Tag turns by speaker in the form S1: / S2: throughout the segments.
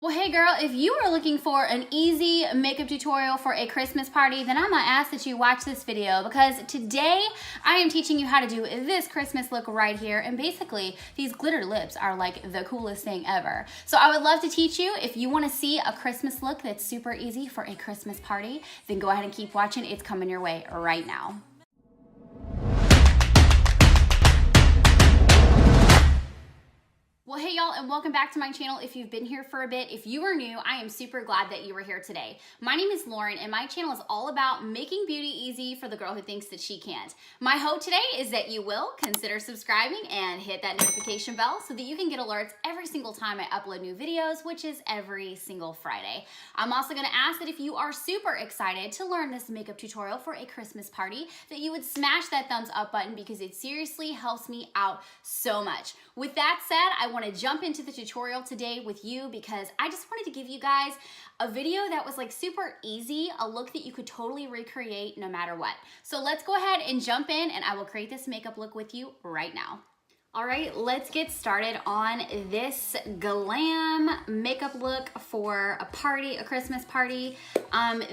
S1: Well, hey girl, if you are looking for an easy makeup tutorial for a Christmas party, then I'm gonna ask that you watch this video because today I am teaching you how to do this Christmas look right here. And basically, these glitter lips are like the coolest thing ever. So I would love to teach you. If you wanna see a Christmas look that's super easy for a Christmas party, then go ahead and keep watching. It's coming your way right now. Well, hey y'all, and welcome back to my channel. If you've been here for a bit, if you are new, I am super glad that you were here today. My name is Lauren, and my channel is all about making beauty easy for the girl who thinks that she can't. My hope today is that you will consider subscribing and hit that notification bell so that you can get alerts every single time I upload new videos, which is every single Friday. I'm also gonna ask that if you are super excited to learn this makeup tutorial for a Christmas party, that you would smash that thumbs up button because it seriously helps me out so much. With that said, I want to jump into the tutorial today with you because I just wanted to give you guys a video that was like super easy, a look that you could totally recreate no matter what. So let's go ahead and jump in and I will create this makeup look with you right now. All right, let's get started on this glam makeup look for a party, a Christmas party.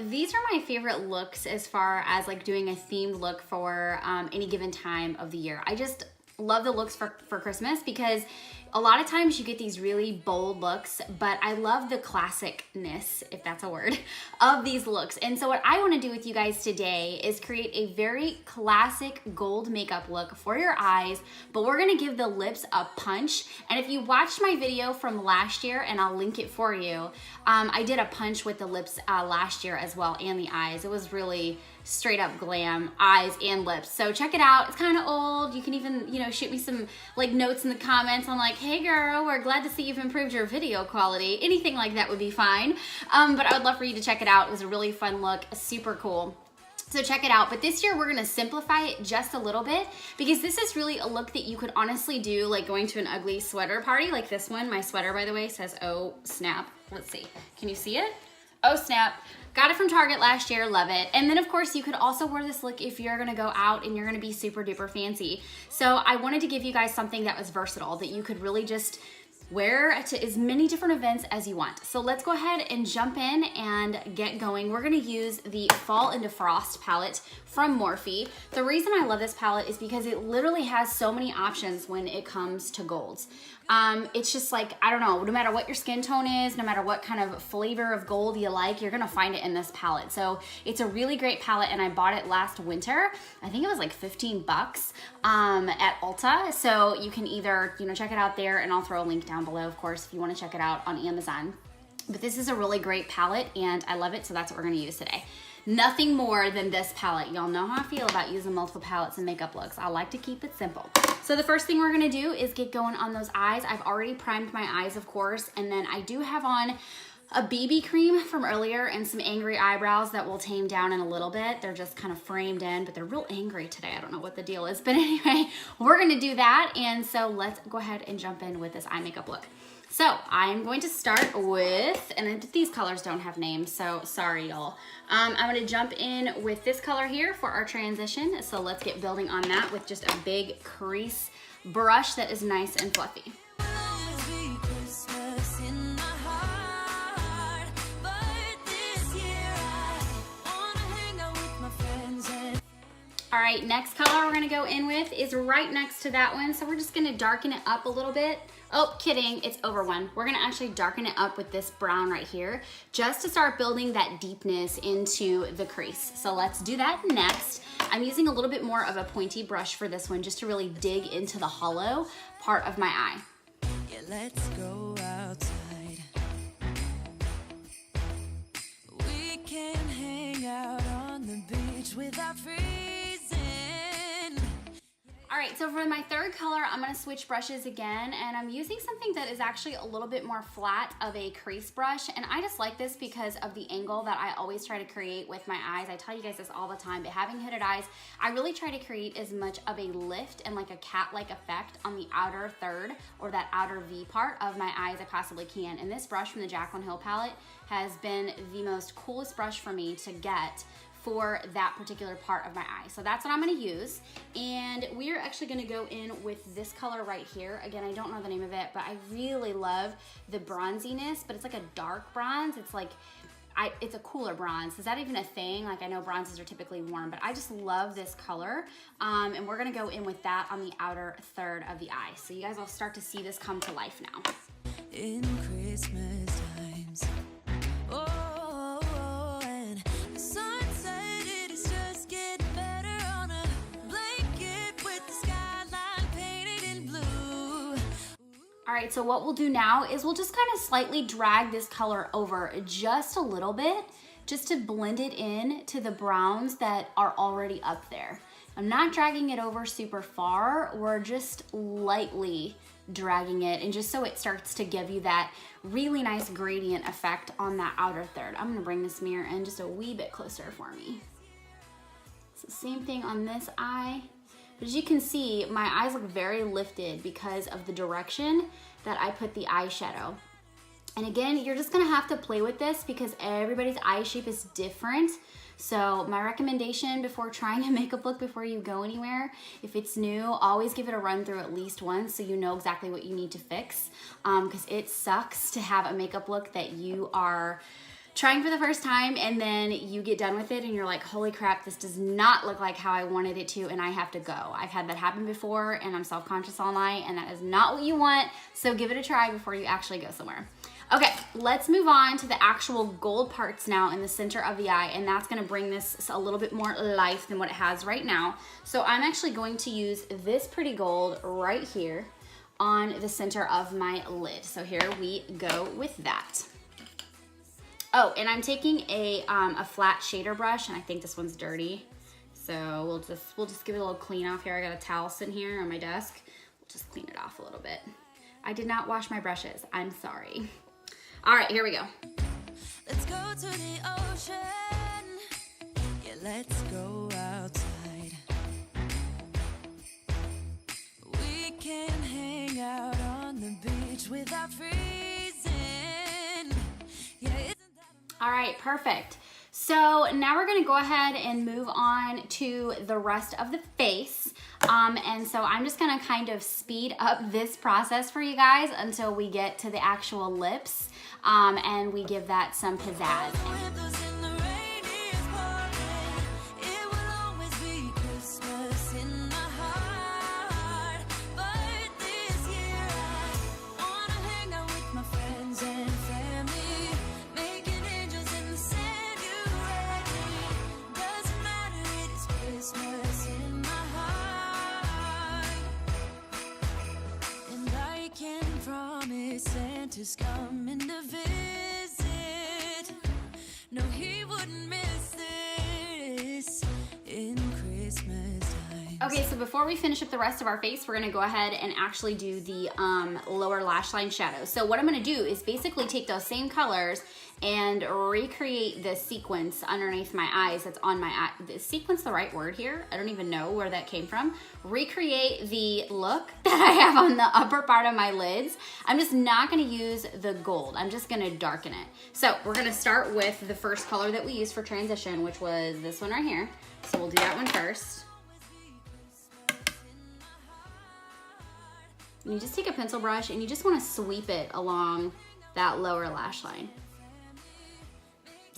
S1: These are my favorite looks as far as like doing a themed look for any given time of the year. I just love the looks for Christmas because a lot of times you get these really bold looks, but I love the classicness, if that's a word, of these looks. And so what I want to do with you guys today is create a very classic gold makeup look for your eyes, but we're going to give the lips a punch. And if you watched my video from last year, and I'll link it for you, I did a punch with the lips last year as well, and the eyes. It was really straight up glam, eyes and lips. So check it out. It's kind of old. You can even, shoot me some like notes in the comments on like, hey girl, we're glad to see you've improved your video quality. Anything like that would be fine. But I would love for you to check it out. It was a really fun look, super cool. So check it out. But this year we're gonna simplify it just a little bit because this is really a look that you could honestly do like going to an ugly sweater party like this one. My sweater, by the way, says, oh snap. Let's see, can you see it? Oh snap. Got it from Target last year, love it. And then of course you could also wear this look if you're gonna go out and you're gonna be super duper fancy. So I wanted to give you guys something that was versatile, that you could really just wear to as many different events as you want. So let's go ahead and jump in and get going. We're gonna use the Fall into Frost palette from Morphe. The reason I love this palette is because it literally has so many options when it comes to golds. It's just like, I don't know, no matter what your skin tone is, no matter what kind of flavor of gold you like, you're gonna find it in this palette. So it's a really great palette and I bought it last winter. I think it was like 15 bucks at Ulta. So you can either, check it out there and I'll throw a link down below, of course, if you wanna check it out on Amazon. But this is a really great palette and I love it, so that's what we're gonna use today. Nothing more than this palette. Y'all know how I feel about using multiple palettes and makeup looks. I like to keep it simple. So the first thing we're gonna do is get going on those eyes. I've already primed my eyes, of course, and then I do have on a BB cream from earlier and some angry eyebrows that will tame down in a little bit. They're just kind of framed in, but they're real angry today. I don't know what the deal is, but anyway, we're gonna do that. And so let's go ahead and jump in with this eye makeup look. So I'm going to start with, and these colors don't have names, so sorry y'all. I'm gonna jump in with this color here for our transition. So let's get building on that with just a big crease brush that is nice and fluffy. All right, next color we're gonna go in with is right next to that one. So we're just gonna darken it up a little bit. Oh, kidding, it's over one. We're gonna actually darken it up with this brown right here, just to start building that deepness into the crease. So let's do that next. I'm using a little bit more of a pointy brush for this one, just to really dig into the hollow part of my eye.
S2: Yeah, let's go outside. We can hang out on the beach without freezing.
S1: All right, so for my third color, I'm gonna switch brushes again, and I'm using something that is actually a little bit more flat of a crease brush, and I just like this because of the angle that I always try to create with my eyes. I tell you guys this all the time, but having hooded eyes, I really try to create as much of a lift and like a cat-like effect on the outer third or that outer V part of my eyes I possibly can. And this brush from the Jaclyn Hill palette has been the most coolest brush for me to get for that particular part of my eye. So that's what I'm gonna use. And we are actually gonna go in with this color right here. Again, I don't know the name of it, but I really love the bronziness, but it's like a dark bronze. It's like, it's a cooler bronze. Is that even a thing? Like, I know bronzes are typically warm, but I just love this color. And we're gonna go in with that on the outer third of the eye. So you guys will start to see this come to life now.
S2: In Christmas times. Oh, and the sunset, it is just getting better on a blanket with the skyline painted in blue.
S1: All right, so what we'll do now is we'll just kind of slightly drag this color over just a little bit, just to blend it in to the browns that are already up there. I'm not dragging it over super far, we're just lightly dragging it, and just so it starts to give you that really nice gradient effect on that outer third. I'm gonna bring this mirror in just a wee bit closer for me. So same thing on this eye. But as you can see, my eyes look very lifted because of the direction that I put the eyeshadow. And again, you're just gonna have to play with this because everybody's eye shape is different. So my recommendation before trying a makeup look before you go anywhere, if it's new, always give it a run through at least once so you know exactly what you need to fix. Because it sucks to have a makeup look that you are trying for the first time and then you get done with it and you're like, holy crap, this does not look like how I wanted it to and I have to go. I've had that happen before and I'm self-conscious all night and that is not what you want. So give it a try before you actually go somewhere. Okay, let's move on to the actual gold parts now in the center of the eye, and that's gonna bring this a little bit more life than what it has right now. So I'm actually going to use this pretty gold right here on the center of my lid. So here we go with that. Oh, and I'm taking a flat shader brush, and I think this one's dirty. So we'll just give it a little clean off here. I got a towel sitting here on my desk. We'll just clean it off a little bit. I did not wash my brushes, I'm sorry. All right, here we go.
S2: Let's go to the ocean. Yeah, let's go outside. We can hang out on the beach without freezing. Yeah, isn't that
S1: All right, perfect. So now we're gonna go ahead and move on to the rest of the face. And so I'm just gonna kind of speed up this process for you guys until we get to the actual lips, and we give that some pizzazz.
S2: windows in the rain is pouring? It will always be Christmas in my heart. But this year I wanna hang out with my friends and family, making angels in the sanctuary. Doesn't matter, it is Christmas in my heart. And I can promise Santa's coming to visit. No, he wouldn't miss this in Christmas time.
S1: Okay, so before we finish up the rest of our face, we're gonna go ahead and actually do the lower lash line shadow. So what I'm gonna do is basically take those same colors and recreate the sequence underneath my eyes that's on my eye. Is sequence the right word here? I don't even know where that came from. Recreate the look that I have on the upper part of my lids. I'm just not gonna use the gold. I'm just gonna darken it. So we're gonna start with the first color that we used for transition, which was this one right here. So we'll do that one first. And you just take a pencil brush and you just wanna sweep it along that lower lash line.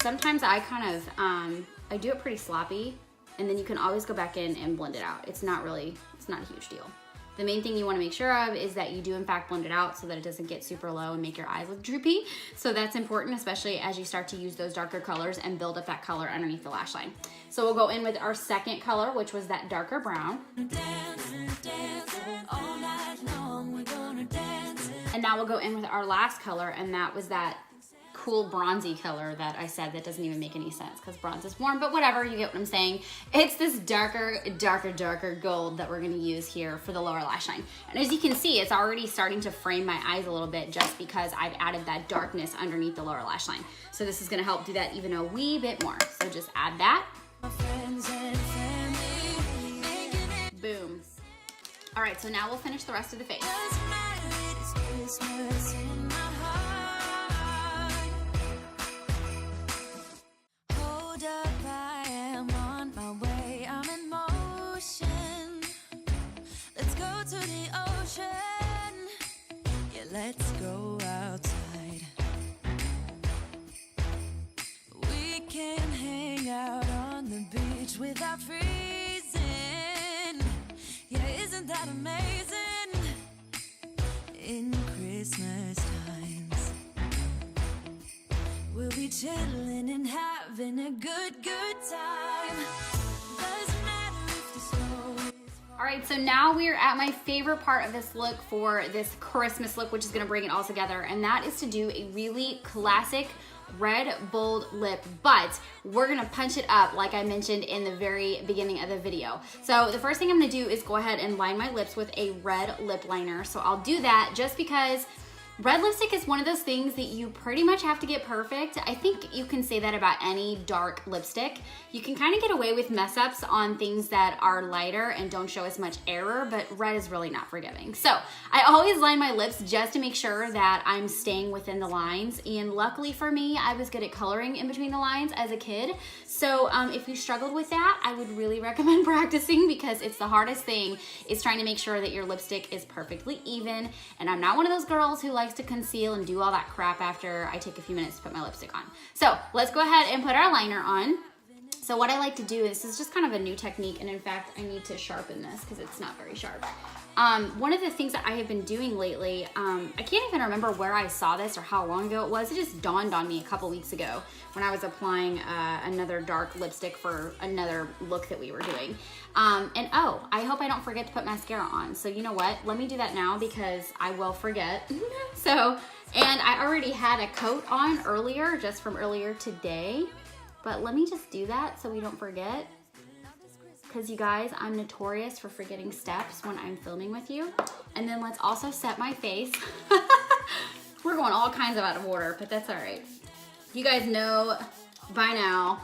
S1: Sometimes I kind of, I do it pretty sloppy, and then you can always go back in and blend it out. It's not a huge deal. The main thing you wanna make sure of is that you do in fact blend it out so that it doesn't get super low and make your eyes look droopy. So that's important, especially as you start to use those darker colors and build up that color underneath the lash line. So we'll go in with our second color, which was that darker brown.
S2: All night long, we're gonna dance.
S1: And now we'll go in with our last color, and that was that cool bronzy color that I said that doesn't even make any sense because bronze is warm, but whatever, you get what I'm saying. It's this darker gold that we're gonna use here for the lower lash line. And as you can see, it's already starting to frame my eyes a little bit just because I've added that darkness underneath the lower lash line. So this is gonna help do that even a wee bit more. So just add that. Boom. All right, so now we'll finish the rest of the face.
S2: Hold up, I am that amazing in Christmas times. We'll be chilling and having a good time. Doesn't matter if the snow is
S1: All right, so now we are at my favorite part of this look for this Christmas look, which is gonna bring it all together, and that is to do a really classic red bold lip, but we're gonna punch it up like I mentioned in the very beginning of the video. So the first thing I'm gonna do is go ahead and line my lips with a red lip liner. So I'll do that just because red lipstick is one of those things that you pretty much have to get perfect. I think you can say that about any dark lipstick. You can kind of get away with mess ups on things that are lighter and don't show as much error, but red is really not forgiving. So I always line my lips just to make sure that I'm staying within the lines. And luckily for me, I was good at coloring in between the lines as a kid. So if you struggled with that, I would really recommend practicing, because it's the hardest thing, is trying to make sure that your lipstick is perfectly even. And I'm not one of those girls who likes to conceal and do all that crap after I take a few minutes to put my lipstick on. So let's go ahead and put our liner on. So what I like to do, this is just kind of a new technique, and in fact I need to sharpen this because it's not very sharp. One of the things that I have been doing lately, I can't even remember where I saw this or how long ago it was. It just dawned on me a couple weeks ago when I was applying another dark lipstick for another look that we were doing. And oh, I hope I don't forget to put mascara on. So you know what? Let me do that now because I will forget. So, and I already had a coat on earlier, just from earlier today. But let me just do that so we don't forget. Because you guys, I'm notorious for forgetting steps when I'm filming with you. And then let's also set my face. We're going all kinds of out of order, but that's all right. You guys know by now,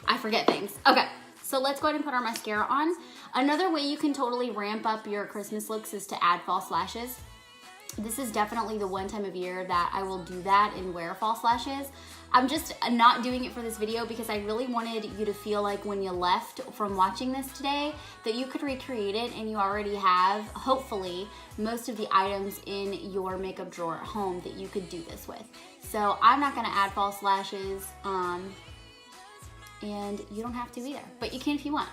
S1: I forget things. Okay, so let's go ahead and put our mascara on. Another way you can totally ramp up your Christmas looks is to add false lashes. This is definitely the one time of year that I will do that and wear false lashes. I'm just not doing it for this video because I really wanted you to feel like when you left from watching this today that you could recreate it, and you already have, hopefully, most of the items in your makeup drawer at home that you could do this with. So I'm not gonna add false lashes, and you don't have to either, but you can if you want.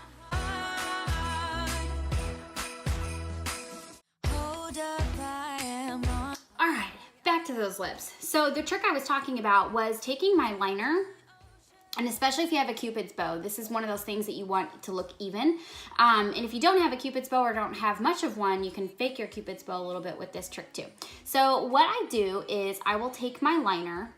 S2: hold up, I am on.
S1: All right, back to those lips. So the trick I was talking about was taking my liner, and especially if you have a Cupid's bow, this is one of those things that you want to look even. And if you don't have a Cupid's bow or don't have much of one, you can fake your Cupid's bow a little bit with this trick too. So what I do is I will take my liner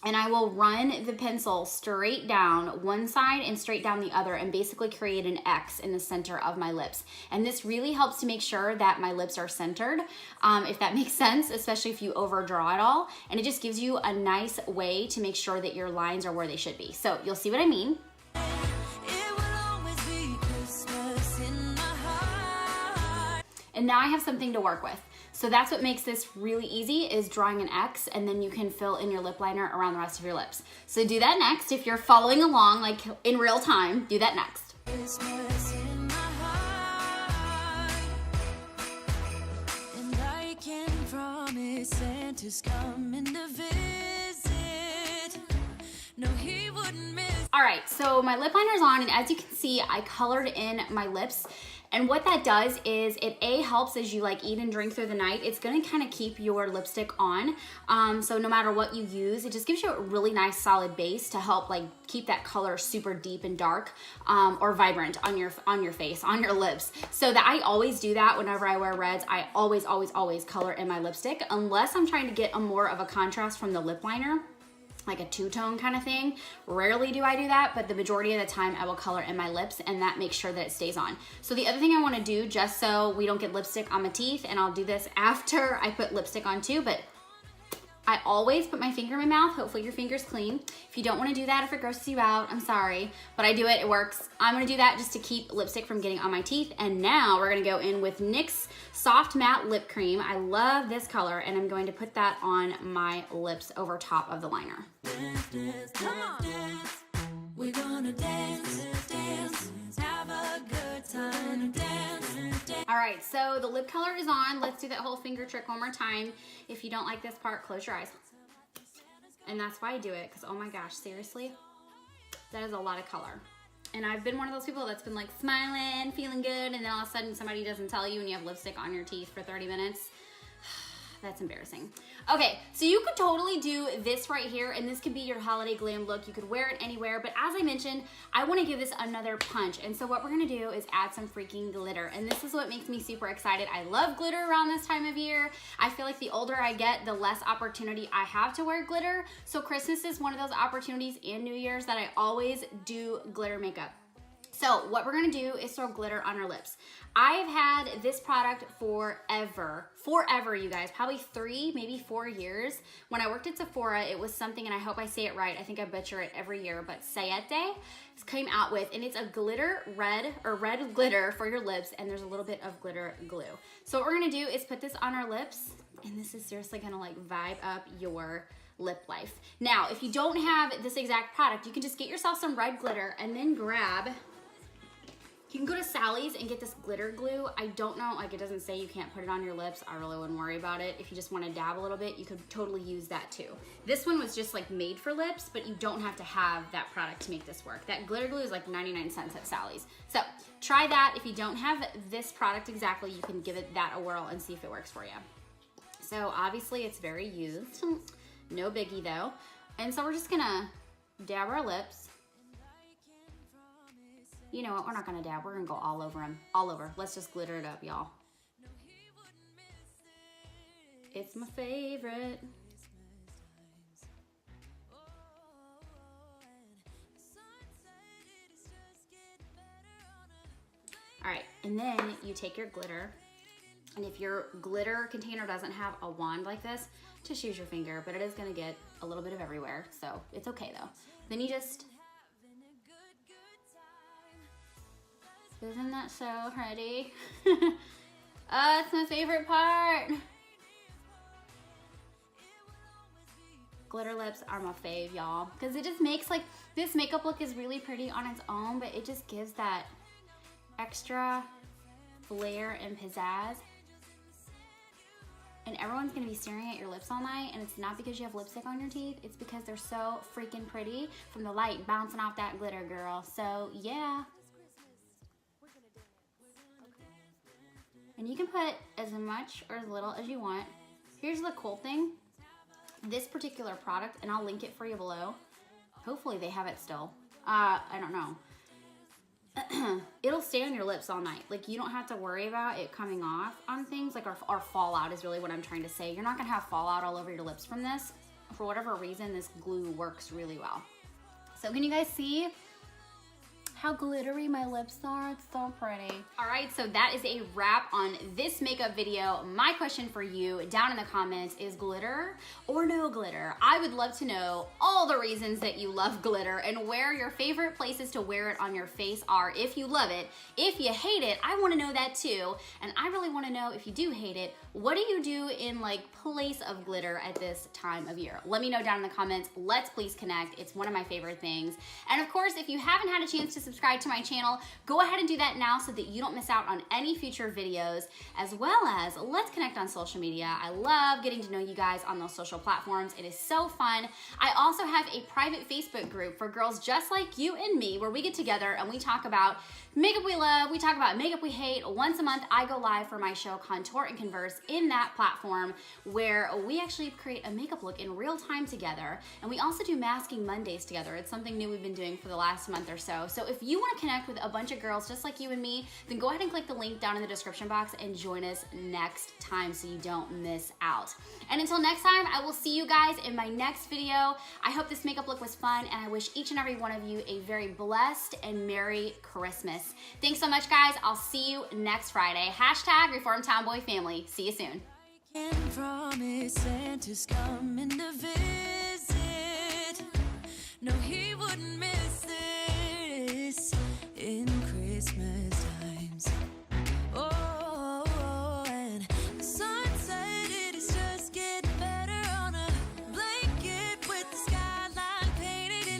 S1: and I will run the pencil straight down one side and straight down the other, and basically create an X in the center of my lips. And this really helps to make sure that my lips are centered, if that makes sense, especially if you overdraw it all. And it just gives you a nice way to make sure that your lines are where they should be. So you'll see what I mean.
S2: It will always be Christmas in my heart.
S1: And now I have something to work with. So that's what makes this really easy, is drawing an X, and then you can fill in your lip liner around the rest of your lips. So do that next. If you're following along like in real time, do that next.
S2: Christmas in my heart. And I can promise Santa's coming to visit. No, he wouldn't miss.
S1: All right, so my lip liner's on, and as you can see, I colored in my lips. And what that does is it helps as you like eat and drink through the night. It's gonna kind of keep your lipstick on. So no matter what you use, it just gives you a really nice solid base to help like keep that color super deep and dark, or vibrant on your face, on your lips. So that I always do that whenever I wear reds. I always color in my lipstick, unless I'm trying to get a more of a contrast from the lip liner, like a two-tone kind of thing. Rarely do I do that, but the majority of the time I will color in my lips, and that makes sure that it stays on. So the other thing I want to do, just so we don't get lipstick on my teeth, and I'll do this after I put lipstick on too, but I always put my finger in my mouth. Hopefully your finger's clean. If you don't want to do that, if it grosses you out, I'm sorry, but I do it, it works. I'm gonna do that just to keep lipstick from getting on my teeth. And now we're gonna go in with NYX Soft Matte Lip Cream. I love this color, and I'm going to put that on my lips over top of the liner.
S2: Come on. We're gonna dance, dance, have a good time, dance, dance.
S1: All right, so the lip color is on. Let's do that whole finger trick one more time. If you don't like this part, close your eyes. And that's why I do it, because oh my gosh, seriously, that is a lot of color. And I've been one of those people that's been like smiling, feeling good, and then all of a sudden somebody doesn't tell you and you have lipstick on your teeth for 30 minutes. That's embarrassing. Okay, so you could totally do this right here, and this could be your holiday glam look. You could wear it anywhere, but as I mentioned, I wanna give this another punch. And so what we're gonna do is add some freaking glitter. And this is what makes me super excited. I love glitter around this time of year. I feel like the older I get, the less opportunity I have to wear glitter. So Christmas is one of those opportunities, and New Year's, that I always do glitter makeup. So what we're gonna do is throw glitter on our lips. I've had this product forever, you guys, probably 3, maybe 4 years. When I worked at Sephora, it was something, and I hope I say it right, I think I butcher it every year, but Sayete came out with, and it's a glitter red, or red glitter for your lips, and there's a little bit of glitter glue. So what we're gonna do is put this on our lips, and this is seriously gonna like vibe up your lip life. Now, if you don't have this exact product, you can just get yourself some red glitter and then grab, you can go to Sally's and get this glitter glue. I don't know, like it doesn't say you can't put it on your lips. I really wouldn't worry about it. If you just want to dab a little bit, you could totally use that too. This one was just like made for lips, but you don't have to have that product to make this work. That glitter glue is like 99 cents at Sally's. So try that. If you don't have this product exactly, you can give it that a whirl and see if it works for you. So obviously it's very used. No biggie though. And so we're just gonna dab our lips. You know what, we're not gonna dab, we're gonna go all over them, all over. Let's just glitter it up, y'all. It's my favorite. All right, and then you take your glitter, and if your glitter container doesn't have a wand like this, just use your finger, but it is gonna get a little bit of everywhere, so it's okay though. Then you just, isn't that so pretty? It's my favorite part. Glitter lips are my fave, y'all, because it just makes like, this makeup look is really pretty on its own, but it just gives that extra flair and pizzazz. And everyone's gonna be staring at your lips all night, and it's not because you have lipstick on your teeth, it's because they're so freaking pretty from the light bouncing off that glitter, girl. So yeah. And you can put as much or as little as you want. Here's the cool thing. This particular product, and I'll link it for you below. Hopefully they have it still. I don't know. It'll stay on your lips all night. Like you don't have to worry about it coming off on things. Like our fallout is really what I'm trying to say. You're not gonna have fallout all over your lips from this. For whatever reason, this glue works really well. So can you guys see how glittery my lips are? It's so pretty. All right, so that is a wrap on this makeup video. My question for you down in the comments is glitter or no glitter? I would love to know all the reasons that you love glitter and where your favorite places to wear it on your face are if you love it. If you hate it, I wanna know that too. And I really wanna know, if you do hate it, what do you do in like place of glitter at this time of year? Let me know down in the comments. Let's please connect. It's one of my favorite things. And of course, if you haven't had a chance to subscribe to my channel, go ahead and do that now so that you don't miss out on any future videos, as well as let's connect on social media. I love getting to know you guys on those social platforms. It is so fun. I also have a private Facebook group for girls just like you and me, where we get together and we talk about makeup we love, we talk about makeup we hate. Once a month, I go live for my show, Contour and Converse, in that platform where we actually create a makeup look in real time together. And we also do Masking Mondays together. It's something new we've been doing for the last month or so. So if you want to connect with a bunch of girls just like you and me, then go ahead and click the link down in the description box and join us next time so you don't miss out. And until next time, I will see you guys in my next video. I hope this makeup look was fun, and I wish each and every one of you a very blessed and Merry Christmas. Thanks so much, guys. I'll see you next Friday. Hashtag Reform Tomboy Family. See you soon.
S2: Can promise Santa's coming to visit. No, he